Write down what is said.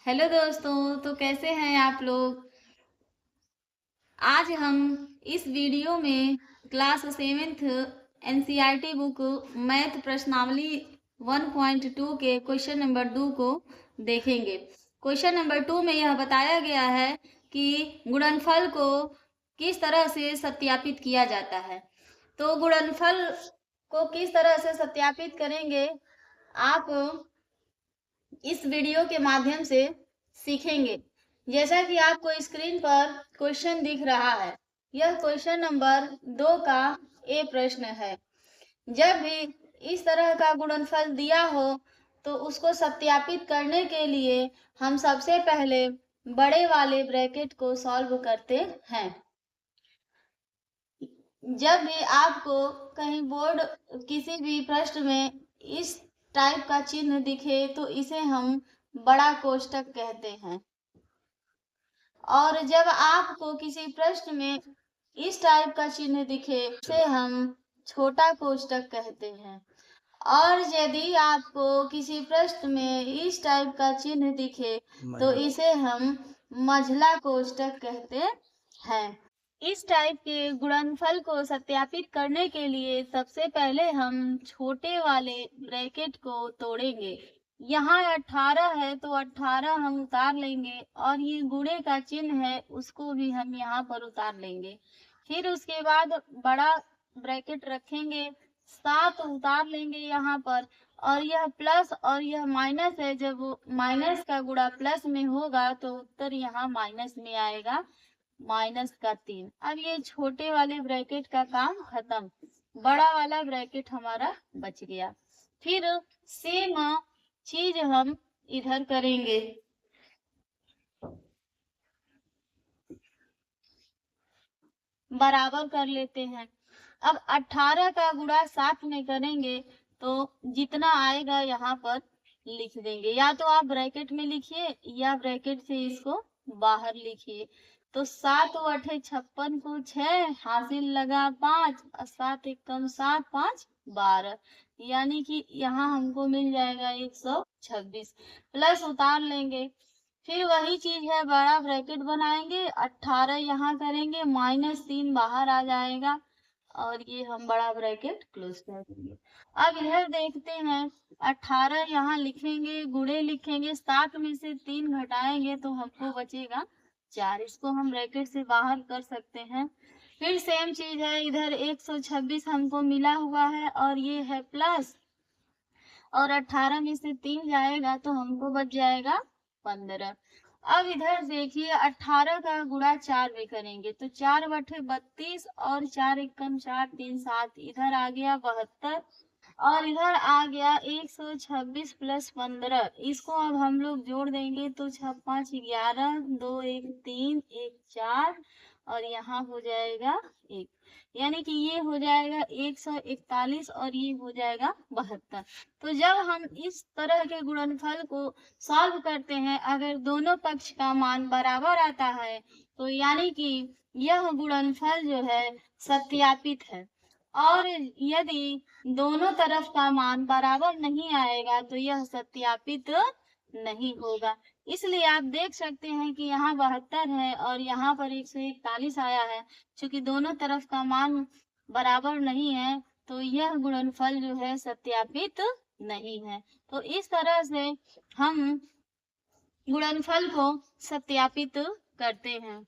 Hello दोस्तों, तो कैसे हैं आप लोग? आज हम इस वीडियो में class 7th NCERT book math प्रश्नावली 1.2 के क्वेश्चन नंबर 2 को देखेंगे। क्वेश्चन नंबर 2 में यह बताया गया है कि गुणनफल को किस तरह से सत्यापित किया जाता है। तो गुणनफल को किस तरह से सत्यापित करेंगे, आप इस वीडियो के माध्यम से सीखेंगे। जैसा कि आपको स्क्रीन पर क्वेश्चन दिख रहा है, यह क्वेश्चन नंबर 2 का ए प्रश्न है। जब भी इस तरह का गुणनफल दिया हो तो उसको सत्यापित करने के लिए हम सबसे पहले बड़े वाले ब्रैकेट को सॉल्व करते हैं। जब भी आपको कहीं बोर्ड किसी भी प्रश्न में इस टाइप का चिन्ह दिखे तो इसे हम बड़ा कोष्टक कहते हैं, और जब आपको किसी प्रश्न में इस टाइप का चिन्ह दिखे इसे हम छोटा कोष्टक कहते हैं, और यदि आपको किसी प्रश्न में इस टाइप का चिन्ह दिखे तो इसे हम मझला कोष्टक कहते हैं। इस टाइप के गुणनफल को सत्यापित करने के लिए सबसे पहले हम छोटे वाले ब्रैकेट को तोड़ेंगे। यहाँ 18 है तो 18 हम उतार लेंगे, और ये गुणे का चिन्ह है उसको भी हम यहाँ पर उतार लेंगे। फिर उसके बाद बड़ा ब्रैकेट रखेंगे, 7 उतार लेंगे यहाँ पर, और यह प्लस और यह माइनस है। जब माइनस का गुणा प्लस में होगा तो उत्तर यहाँ माइनस में आएगा, -3। अब ये छोटे वाले ब्रैकेट का काम खत्म, बड़ा वाला ब्रैकेट हमारा बच गया। फिर सेम चीज हम इधर करेंगे। बराबर कर लेते हैं। अब 18 का गुणा 7 में करेंगे तो जितना आएगा यहाँ पर लिख देंगे, या तो आप ब्रैकेट में लिखिए या ब्रैकेट से इसको बाहर लिखिए। तो 7 8 56 को 6 हासिल लगा 5 और 7 1 कम 7 5 12, यानी कि यहाँ हमको मिल जाएगा 126। प्लस उतार लेंगे, फिर वही चीज है, बड़ा ब्रैकेट बनाएंगे, 18 यहाँ करेंगे, -3 बाहर आ जाएगा, और ये हम बड़ा ब्रैकेट क्लोज कर देंगे। अब इधर देखते हैं, 18 यहाँ लिखेंगे, गुणे लिखेंगे, 7 में से 3 घटाएंगे तो हमको बचेगा 4। इसको हम ब्रैकेट से बाहर कर सकते हैं। फिर सेम चीज है, इधर 126 हमको मिला हुआ है और ये है प्लस, और 18 में से 3 जाएगा तो हमको बच जाएगा 15। अब इधर देखिए, 18 का गुणा 4 में करेंगे तो 4 बटे 32 और 4 1 कम 4 3 7, इधर आ गया 72, और इधर आ गया 126 प्लस 15। इसको अब हम लोग जोड़ देंगे तो 6 5 11, 2 1 3 1 4, और यहाँ हो जाएगा 1, यानी कि ये हो जाएगा 141 और ये हो जाएगा 72। तो जब हम इस तरह के गुणनफल को सॉल्व करते हैं, अगर दोनों पक्ष का मान बराबर आता है तो यानी कि यह गुणनफल जो है सत्यापित है, और यदि दोनों तरफ का मान बराबर नहीं आएगा तो यह सत्यापित नहीं होगा। इसलिए आप देख सकते हैं कि यहाँ 72 है और यहाँ पर 141 आया है। चूंकि दोनों तरफ का मान बराबर नहीं है तो यह गुणनफल जो है सत्यापित नहीं है। तो इस तरह से हम गुणनफल को सत्यापित करते हैं।